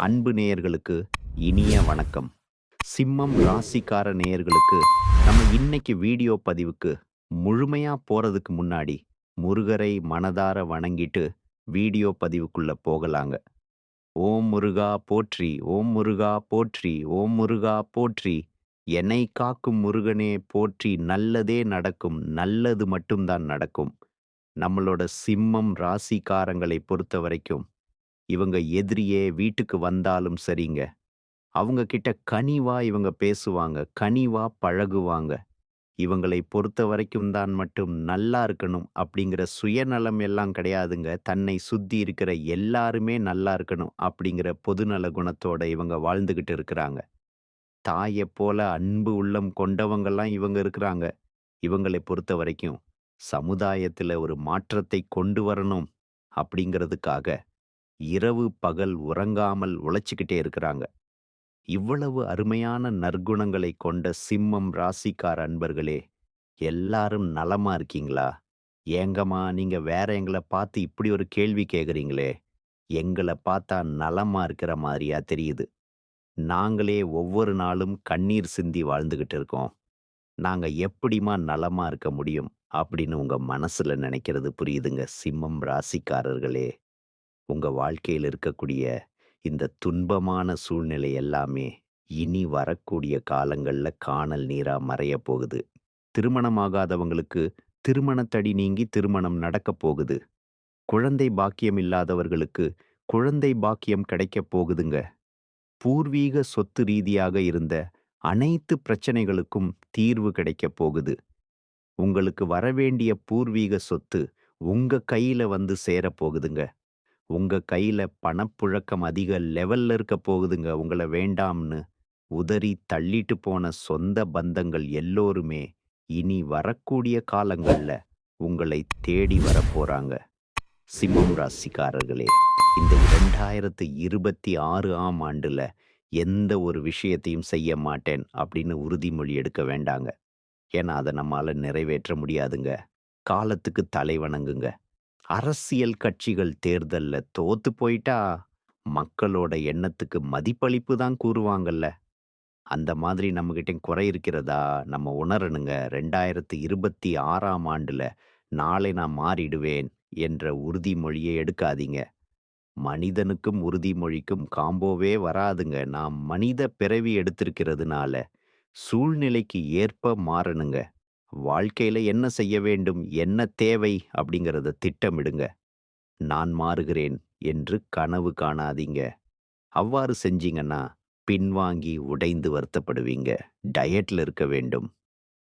அன்பு நேயர்களுக்கு இனிய வணக்கம். சிம்மம் ராசிக்கார நேயர்களுக்கு நம்ம இன்னைக்கு வீடியோ பதிவுக்கு முழுமையா போறதுக்கு முன்னாடி முருகரை மனதார வணங்கிட்டு வீடியோ பதிவுக்குள்ள போகலாங்க. ஓம் முருகா போற்றி, ஓம் முருகா போற்றி, ஓம் முருகா போற்றி. என்னை காக்கும் முருகனே போற்றி, நல்லதே நடக்கும், நல்லது மட்டும்தான் நடக்கும். நம்மளோட சிம்மம் ராசிக்காரங்களை பொறுத்த வரைக்கும் இவங்க எதிரியே வீட்டுக்கு வந்தாலும் சரிங்க, அவங்க கிட்ட கனிவா இவங்க பேசுவாங்க, கனிவா பழகுவாங்க. இவங்களை பொறுத்தவரைக்கும் தான் மட்டும் நல்லா இருக்கணும் அப்படிங்கிற சுயநலம் எல்லாம் கிடையாதுங்க. தன்னை சுத்தி இருக்கிற எல்லாருமே நல்லா இருக்கணும் அப்படிங்கிற பொதுநல குணத்தோட இவங்க வாழ்ந்துகிட்டு இருக்கிறாங்க. தாயைப் போல அன்பு உள்ளம் கொண்டவங்கலாம் இவங்க இருக்கிறாங்க. இவங்களை பொறுத்தவரைக்கும் சமுதாயத்துல ஒரு மாற்றத்தை கொண்டு வரணும் அப்படிங்கிறதுக்காக இரவு பகல் உறங்காமல் உழைச்சுக்கிட்டே இருக்கிறாங்க. இவ்வளவு அருமையான நற்குணங்களை கொண்ட சிம்மம் ராசிக்கார அன்பர்களே, எல்லாரும் நலமா இருக்கீங்களா? ஏங்கம்மா நீங்க வேற எங்கள பார்த்து இப்படி ஒரு கேள்வி கேட்குறீங்களே? எங்கள பார்த்தா நலமா இருக்கிற மாதிரியா தெரியுது. நாங்களே ஒவ்வொரு நாளும் கண்ணீர் சிந்தி வாழ்ந்துகிட்டு இருக்கோம். நாங்க எப்படிம்மா நலமா இருக்க முடியும்? அப்படின்னு உங்க மனசுல நினைக்கிறது புரியுதுங்க சிம்மம் ராசிக்காரர்களே. உங்க வாழ்க்கையில் இருக்கக்கூடிய இந்த துன்பமான சூழ்நிலை எல்லாமே இனி வரக்கூடிய காலங்கள்ல கானல் நீரா மறைய போகுது. திருமணமாகாதவங்களுக்கு திருமணத்தடி நீங்கி திருமணம் நடக்கப் போகுது. குழந்தை பாக்கியம் இல்லாதவர்களுக்கு குழந்தை பாக்கியம் கிடைக்கப் போகுதுங்க. பூர்வீக சொத்து ரீதியாக இருந்த அனைத்து பிரச்சனைகளுக்கும் தீர்வு கிடைக்கப் போகுது. உங்களுக்கு வரவேண்டிய பூர்வீக சொத்து உங்க கையில வந்து சேரப் போகுதுங்க. உங்க கையில பணப்புழக்கம் அதிக லெவல்ல இருக்க போகுதுங்க. உங்கள வேண்டாம்னு உதறி தள்ளிட்டு போன சொந்த பந்தங்கள் எல்லோருமே இனி வரக்கூடிய காலங்கள்ல உங்களை தேடி வரப்போறாங்க. சிம்மம் ராசிக்காரர்களே, இந்த 2026ஆம் ஆண்டுல எந்த ஒரு விஷயத்தையும் செய்ய மாட்டேன் அப்படின்னு உறுதிமொழி எடுக்க வேண்டாங்க. ஏன்னா அத நம்மால நிறைவேற்ற முடியாதுங்க. காலத்துக்கு தலை வணங்குங்க. அரசியல் கட்சிகள் தேர்தல்ல தோத்து போயிட்டா, மக்களோட எண்ணத்துக்கு மதிப்பளிப்பு தான் கூறுவாங்கல்ல. அந்த மாதிரி நம்மகிட்ட குறை இருக்கிறதா நம்ம உணரணுங்க. 2026ஆம் ஆண்டுல நாளை நான் மாறிடுவேன் என்ற உறுதிமொழியை எடுக்காதீங்க. மனிதனுக்கும் உறுதிமொழிக்கும் காம்போவே வராதுங்க. நாம் மனித பிறவி எடுத்திருக்கிறதுனால, சூழ்நிலைக்கு ஏற்ப மாறணுங்க. வாழ்க்கையில என்ன செய்ய வேண்டும், என்ன தேவை அப்படிங்கிறத திட்டமிடுங்க. நான் மாறுகிறேன் என்று கனவு காணாதீங்க. அவ்வாறு செஞ்சீங்கன்னா, பின்வாங்கி உடைந்து வருத்தப்படுவீங்க. டயட்ல இருக்க வேண்டும்.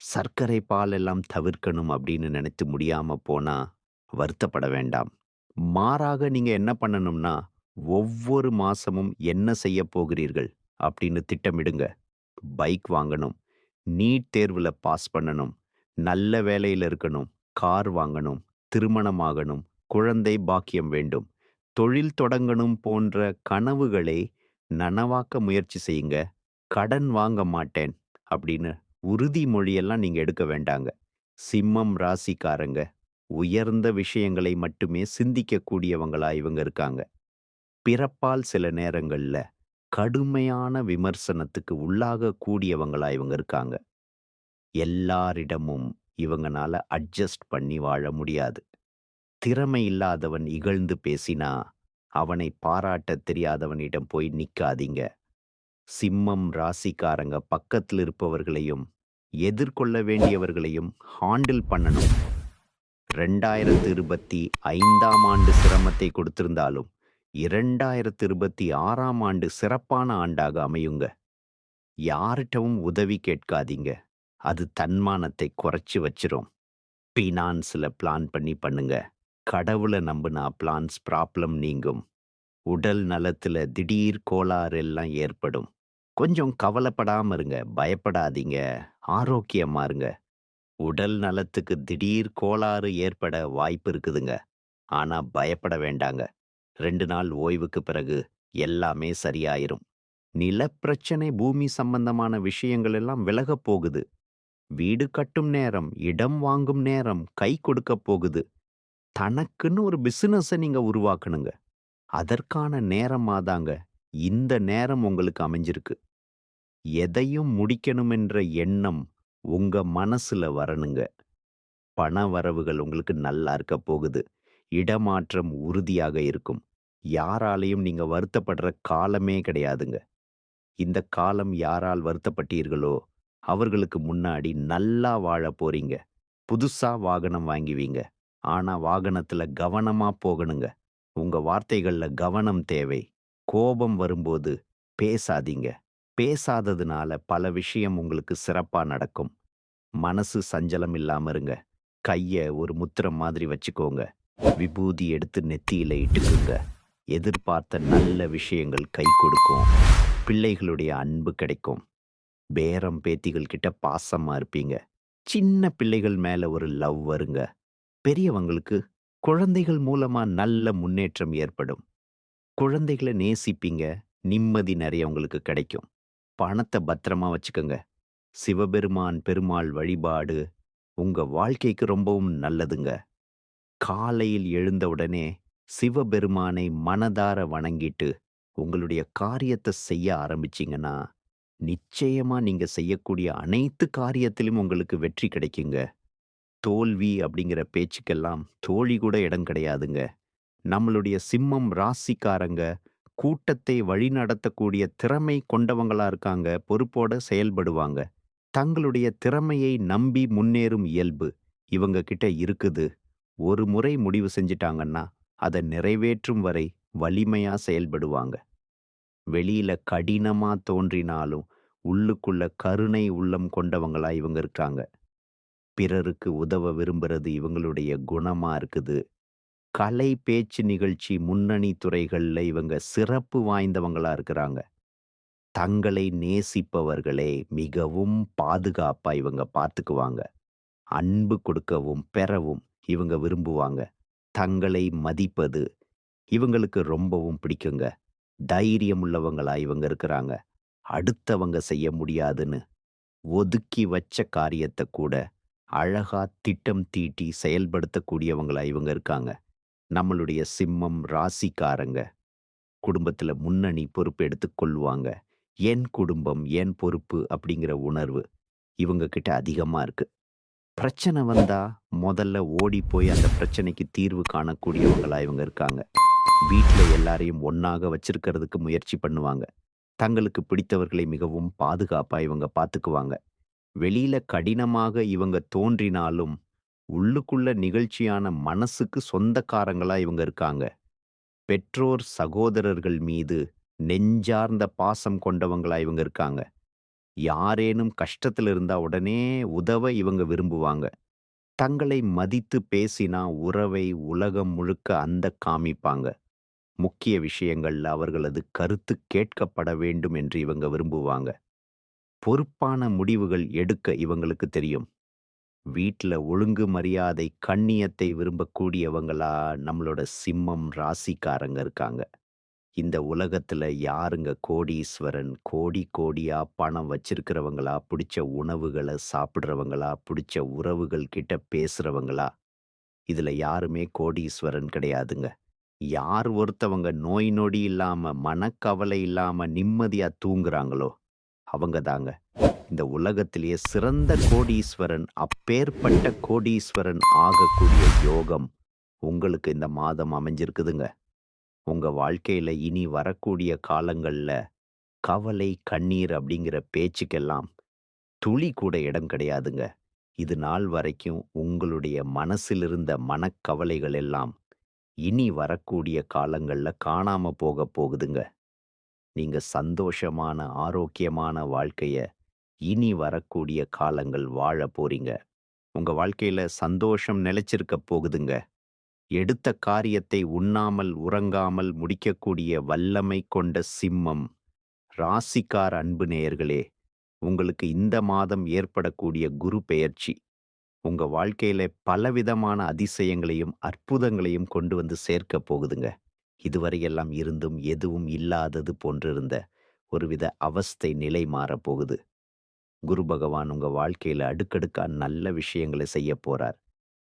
சர்க்கரை பால் எல்லாம் தவிர்க்கணும் அப்படின்னு நினைத்து முடியாம போனா, வருத்தப்பட வேண்டாம். மாறாக நீங்க என்ன பண்ணணும்னா, ஒவ்வொரு மாசமும் என்ன செய்யப் போகிறீர்கள் அப்படின்னு திட்டமிடுங்க. பைக் வாங்கணும். நீட் தேர்வுல பாஸ் பண்ணணும். நல்ல வேலையில இருக்கணும். கார் வாங்கணும். திருமணம் ஆகணும். குழந்தை பாக்கியம் வேண்டும். தொழில் தொடங்கணும் போன்ற கனவுகளை நனவாக்க முயற்சி செய்யுங்க. கடன் வாங்க மாட்டேன் அப்படின்னு உறுதிமொழியெல்லாம் நீங்க எடுக்க வேண்டாங்க. சிம்மம் ராசிக்காரங்க உயர்ந்த விஷயங்களை மட்டுமே சிந்திக்கக்கூடியவங்களா இவங்க இருக்காங்க. பிறப்பால் சில நேரங்கள்ல கடுமையான விமர்சனத்துக்கு உள்ளாக கூடியவங்களா இவங்க இருக்காங்க. எல்லாரிடமும் இவங்கனால அட்ஜஸ்ட் பண்ணி வாழ முடியாது. திறமை இல்லாதவன் இகழ்ந்து பேசினா, அவனை பாராட்டத் தெரியாதவனிடம் போய் நிக்காதீங்க. சிம்மம் ராசிக்காரங்க பக்கத்துல இருப்பவர்களையும், எதிர்கொள்ள வேண்டியவர்களையும் ஹாண்டில் பண்ணணும். 2025ஆம் ஆண்டு சிரமத்தை கொடுத்திருந்தாலும், 2026ஆம் ஆண்டு சிறப்பான ஆண்டாக அமையுங்க. யார்ட்டவும் உதவி கேட்காதீங்க. அது தன்மானத்தை குறைச்சு வச்சிரும். ஃபினான்ஸ்ல பிளான் பண்ணி பண்ணுங்க. கடவுள நம்புனா பிளான்ஸ் ப்ராப்ளம் நீங்கும். உடல் நலத்துல திடீர் கோளாறு எல்லாம் ஏற்படும். கொஞ்சம் கவலைப்படாம இருங்க. பயப்படாதீங்க. ஆரோக்கியமா இருங்க. உடல் நலத்துக்கு திடீர் கோளாறு ஏற்பட வாய்ப்பு இருக்குதுங்க. ஆனா பயப்பட வேண்டாங்க. 2 நாள் ஓய்வுக்கு பிறகு எல்லாமே சரியாயிரும். நிலப்பிரச்சனை, பூமி சம்பந்தமான விஷயங்கள் எல்லாம் விலகப் போகுது. வீடு கட்டும் நேரம், இடம் வாங்கும் நேரம் கை கொடுக்கப் போகுது. தனக்குன்னு ஒரு பிசினஸ நீங்க உருவாக்கணுங்க. அதற்கான நேரமாதாங்க இந்த நேரம் உங்களுக்கு அமைஞ்சிருக்கு. எதையும் முடிக்கணும் என்ற எண்ணம் உங்க மனசுல வரணுங்க. பண வரவுகள் உங்களுக்கு நல்லா இருக்க போகுது. இடமாற்றம் உறுதியாக இருக்கும். யாராலயும் நீங்க வருத்தப்படுற காலமே கிடையாதுங்க. இந்த காலம் யாரால் வருத்தப்பட்டீர்களோ, அவர்களுக்கு முன்னாடி நல்லா வாழப் போறீங்க. புதுசா வாகனம் வாங்குவீங்க. ஆனா வாகனத்துல கவனமா போகணுங்க. உங்க வார்த்தைகள்ல கவனம் தேவை. கோபம் வரும்போது பேசாதீங்க. பேசாததுனால பல விஷயம் உங்களுக்கு சிறப்பா நடக்கும். மனசு சஞ்சலம் இல்லாம இருங்க. கைய ஒரு முத்திரை மாதிரி வச்சுக்கோங்க. விபூதி எடுத்து நெத்தியில இட்டுக்குங்க. எதிர்பார்த்த நல்ல விஷயங்கள் கை கொடுக்கும். பிள்ளைகளுடைய அன்பு கிடைக்கும். பேரம் பேத்திகள் கிட்ட பாசமா இருப்பீங்க. சின்ன பிள்ளைகள் மேல ஒரு லவ் வருங்க. பெரியவங்களுக்கு குழந்தைகள் மூலமா நல்ல முன்னேற்றம் ஏற்படும். குழந்தைகள நேசிப்பீங்க. நிம்மதி நெறைய உங்களுக்கு கிடைக்கும். பணத்த பத்திரமா வச்சுக்கங்க. சிவபெருமான், பெருமாள் வழிபாடு உங்க வாழ்க்கைக்கு ரொம்பவும் நல்லதுங்க. காலையில் எழுந்தவுடனே சிவபெருமானை மனதார வணங்கிட்டு, உங்களுடைய காரியத்த செய்ய ஆரம்பிச்சீங்கன்னா, நிச்சயமா நீங்க செய்யக்கூடிய அனைத்து காரியத்திலும் உங்களுக்கு வெற்றி கிடைக்குங்க. தோல்வி அப்படிங்கிற பேச்சுக்கெல்லாம் தோழி கூட இடம் கிடையாதுங்க. நம்மளுடைய சிம்மம் ராசிக்காரங்க கூட்டத்தை வழிநடத்தக்கூடிய திறமை கொண்டவங்களா இருக்காங்க. பொறுப்போட செயல்படுவாங்க. தங்களுடைய திறமையை நம்பி முன்னேறும் இயல்பு இவங்க கிட்ட இருக்குது. ஒரு முறை முடிவு செஞ்சுட்டாங்கன்னா, அத நிறைவேற்றும் வரை வலிமையா செயல்படுவாங்க. வெளியில கடினமா தோன்றினாலும், உள்ளுக்குள்ள கருணை உள்ளம் கொண்டவங்களா இவங்க இருக்காங்க. பிறருக்கு உதவ விரும்புறது இவங்களுடைய குணமா இருக்குது. கலை, பேச்சு நிகழ்ச்சி, முன்னணி துறைகள்ல இவங்க சிறப்பு வாய்ந்தவங்களா இருக்கிறாங்க. தங்களை நேசிப்பவர்களை மிகவும் பாதுகாப்பா இவங்க பார்த்துக்குவாங்க. அன்பு கொடுக்கவும், பெறவும் இவங்க விரும்புவாங்க. தங்களை மதிப்பது இவங்களுக்கு ரொம்பவும் பிடிக்குங்க. தைரியம் உள்ளவங்களா இவங்க இருக்கிறாங்க. அடுத்தவங்க செய்ய முடியாதுன்னு ஒதுக்கி வச்ச காரியத்த கூட அழகா திட்டம் தீட்டி செயல்படுத்தக்கூடியவங்களா இவங்க இருக்காங்க. நம்மளுடைய சிம்மம் ராசிக்காரங்க குடும்பத்துல முன்னணி பொறுப்பு எடுத்துக் கொள்வாங்க. என் குடும்பம், என் பொறுப்பு அப்படிங்கிற உணர்வு இவங்க கிட்ட அதிகமா இருக்கு. பிரச்சனை வந்தா முதல்ல ஓடி போய் அந்த பிரச்சனைக்கு தீர்வு காணக்கூடியவங்களா இவங்க இருக்காங்க. வீட்ல எல்லாரையும் ஒண்ணாக வச்சிருக்கிறதுக்கு முயற்சி பண்ணுவாங்க. தங்களுக்கு பிடித்தவர்களை மிகவும் பாதுகாப்பா இவங்க பார்த்துக்குவாங்க. வெளியில கடினமாக இவங்க தோன்றினாலும், உள்ளுக்குள்ள நிகழ்ச்சியான மனசுக்கு சொந்தக்காரங்களா இவங்க இருக்காங்க. பெற்றோர், சகோதரர்கள் மீது நெஞ்சார்ந்த பாசம் கொண்டவங்களா இவங்க இருக்காங்க. யாரேனும் கஷ்டத்துல இருந்தா உடனே உதவ இவங்க விரும்புவாங்க. தங்களை மதித்து பேசினா உறவை உலகம் முழுக்க காமிப்பாங்க. முக்கிய விஷயங்கள்ல அவர்களது கருத்து கேட்கப்பட வேண்டும் என்று இவங்க விரும்புவாங்க. பொறுப்பான முடிவுகள் எடுக்க இவங்களுக்கு தெரியும். வீட்ல ஒழுங்கு மரியாதை, கண்ணியத்தை விரும்பக்கூடியவங்களா நம்மளோட சிம்மம் ராசிக்காரங்க இருக்காங்க. இந்த உலகத்துல யாருங்க கோடீஸ்வரன், கோடி கோடியா பணம் வச்சிருக்கிறவங்களா, பிடிச்ச உணவுகள சாப்பிடுறவங்களா, பிடிச்ச உறவுகள் கிட்ட பேசுறவங்களா, இதுல யாருமே கோடீஸ்வரன் கிடையாதுங்க. யார் ஒருத்தவங்க நோய் நொடி இல்லாம, மனக்கவலை இல்லாம நிம்மதியா தூங்குறாங்களோ, அவங்க தாங்க இந்த உலகத்திலேயே சிறந்த கோடீஸ்வரன். அப்பேற்பட்ட கோடீஸ்வரன் ஆகக்கூடிய யோகம் உங்களுக்கு இந்த மாதம் அமைஞ்சிருக்குதுங்க. உங்க வாழ்க்கையில இனி வரக்கூடிய காலங்கள்ல கவலை, கண்ணீர் அப்படிங்கிற பேச்சுக்கெல்லாம் துளி கூட இடம் கிடையாதுங்க. இது நாள் வரைக்கும் உங்களுடைய மனசில் இருந்த மனக்கவலைகள் எல்லாம் இனி வரக்கூடிய காலங்கள்ல காணாம போக போகுதுங்க. நீங்க சந்தோஷமான, ஆரோக்கியமான வாழ்க்கைய இனி வரக்கூடிய காலங்கள் வாழ போறீங்க. உங்க வாழ்க்கையில சந்தோஷம் நிலைச்சிருக்க போகுதுங்க. எடுத்த காரியத்தை உண்ணாமல், உறங்காமல் முடிக்கக்கூடிய வல்லமை கொண்ட சிம்மம், ராசிக்கார அன்பு நேயர்களே, உங்களுக்கு இந்த மாதம் ஏற்படக்கூடிய குரு பெயர்ச்சி, உங்க வாழ்க்கையில பலவிதமான அதிசயங்களையும், அற்புதங்களையும் கொண்டு வந்து சேர்க்கப் போகுதுங்க. இதுவரையெல்லாம் இருந்தும் எதுவும் இல்லாதது போன்றிருந்த ஒருவித அவஸ்தை நிலை மாறப்போகுது. குரு பகவான் உங்க வாழ்க்கையில அடுக்கடுக்கா நல்ல விஷயங்களை செய்யப் போறார்.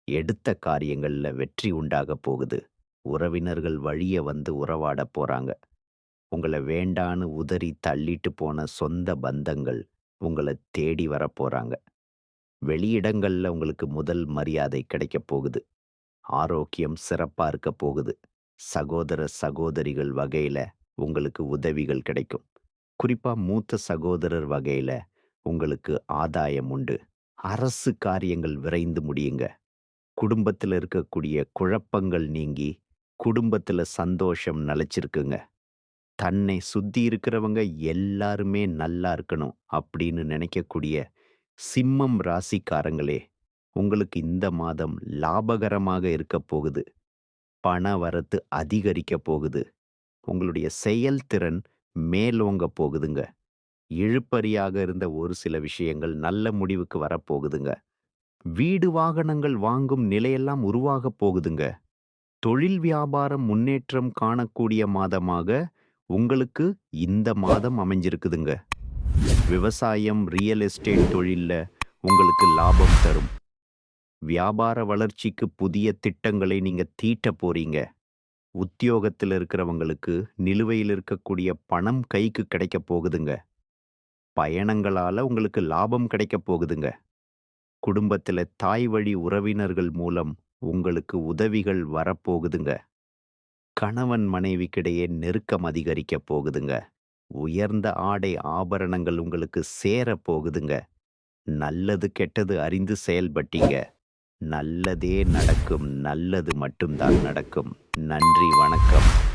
எடுத்த காரியங்கள்ல வெற்றி உண்டாகப் போகுது. உறவினர்கள் வழிய வந்து உறவாடப் போறாங்க. உங்கள வேண்டான்னு உதறி தள்ளிட்டு போன சொந்த பந்தங்கள் உங்கள தேடி வரப்போறாங்க. வெளியிடங்கள்ல உங்களுக்கு முதல் மரியாதை கிடைக்கப் போகுது. ஆரோக்கியம் சிறப்பா இருக்க போகுது. சகோதர, சகோதரிகள் வகையில உங்களுக்கு உதவிகள் கிடைக்கும். குறிப்பா மூத்த சகோதரர் வகையில உங்களுக்கு ஆதாயம் உண்டு. அரசு காரியங்கள் விரைந்து முடியுங்க. குடும்பத்துல இருக்கக்கூடிய குழப்பங்கள் நீங்கி, குடும்பத்துல சந்தோஷம் நிலைச்சிருக்குங்க. தன்னை சுத்தி இருக்கிறவங்க எல்லாருமே நல்லா இருக்கணும் அப்படின்னு நினைக்கக்கூடிய சிம்மம் ராசிக்காரங்களே, உங்களுக்கு இந்த மாதம் லாபகரமாக இருக்கப் போகுது. பண வரத்து அதிகரிக்கப் போகுது. உங்களுடைய செயல்திறன் மேலோங்க போகுதுங்க. இழுபறியாக இருந்த ஒரு சில விஷயங்கள் நல்ல முடிவுக்கு வரப்போகுதுங்க. வீடு வாகனங்கள் வாங்கும் நிலையெல்லாம் உருவாகப் போகுதுங்க. தொழில் வியாபாரம் முன்னேற்றம் காணக்கூடிய மாதமாக உங்களுக்கு இந்த மாதம் அமைஞ்சிருக்குதுங்க. விவசாயம், ரியல் எஸ்டேட் தொழில்ல உங்களுக்கு லாபம் தரும். வியாபார வளர்ச்சிக்கு புதிய திட்டங்களை நீங்க தீட்டப் போறீங்க. உத்தியோகத்துல இருக்கிறவங்களுக்கு நிலுவையில் இருக்கக்கூடிய பணம் கைக்கு கிடைக்கப் போகுதுங்க. பயணங்களால உங்களுக்கு லாபம் கிடைக்கப் போகுதுங்க. குடும்பத்துல தாய் வழி உறவினர்கள் மூலம் உங்களுக்கு உதவிகள் வரப்போகுதுங்க. கணவன் மனைவிக்கிடையே நெருக்கம் அதிகரிக்கப் போகுதுங்க. உயர்ந்த ஆடை ஆபரணங்கள் உங்களுக்கு சேரப் போகுதுங்க. நல்லது கெட்டது அறிந்து செயல்பட்டீங்க. நல்லதே நடக்கும். நல்லது மட்டும்தான் நடக்கும். நன்றி, வணக்கம்.